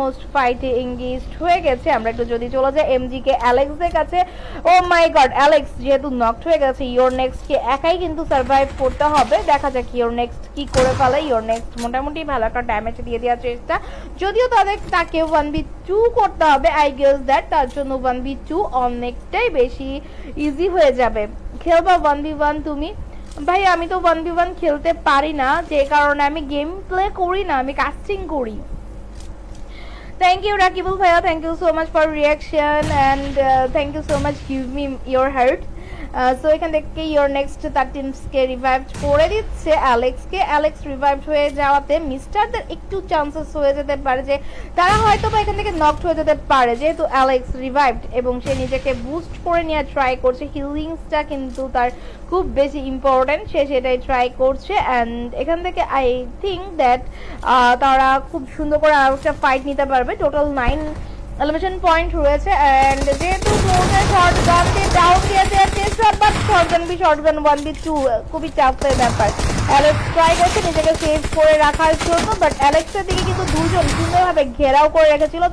Most ফাইটে engaged হয়ে গেছে। আমরা একটু যদি চলে যাই এমজি কে অ্যালেক্সের কাছে। ও মাই গড, অ্যালেক্স যেহেতু নকড হয়ে গেছে, ইওর নেক্সট কে একাই কিন্তু সার্ভাইভ করতে হবে। দেখা যাক ইওর নেক্সট কি করে ফেলে। ইওর নেক্সট মোটামুটি ভালো একটা ড্যামেজ দিয়ে দেওয়ার চেষ্টা, যদিও তাকে 1v2 করতে হবে। আই গেস দ্যাট তার জন্য 1v2 অনেকটাই বেশি ইজি হয়ে যাবে। খেলবা 1v1 তুমি? ভাই আমি তো 1v1 খেলতে পারি না, যে কারণে আমি গেম প্লে করি না, আমি কাস্টিং করি। Thank you Rakibul Bhaiya, thank you so much for reaction and thank you so much, give me your heart. So এখান থেকে your next 13 কে রিভাইভ করে দিচ্ছে অ্যালেক্সকে। অ্যালেক্স রিভাইভ হয়ে যাওয়াতে মিস্টারদের একটু চান্সেস হয়ে যেতে পারে যে তারা হয়তো বা এখান থেকে নকড হয়ে যেতে পারে, যেহেতু অ্যালেক্স রিভাইভড এবং সে নিজেকে বুস্ট করে নেওয়ার ট্রাই করছে। হিলিংসটা কিন্তু তার খুব বেশি ইম্পর্টেন্ট, সে সেটাই ট্রাই করছে। অ্যান্ড এখান থেকে আই থিঙ্ক দ্যাট তারা খুব সুন্দর করে আরো একটা ফাইট নিতে পারবে। টোটাল 9 এলিমিনেশন পয়েন্ট রয়েছে। অ্যান্ড যেহেতু ক্লোজে শটগান দিয়ে ডাউন দিয়ে দেওয়ার চেষ্টা, বাট শটগান 1v2 খুবই টাফের ব্যাপার। অ্যালেক্স ট্রাই করছে নিজেকে সেভ করে রাখার জন্য, বাট অ্যালেক্সের দিকে কিন্তু দুজন সুন্দরভাবে ঘেরাও করে রেখেছিল।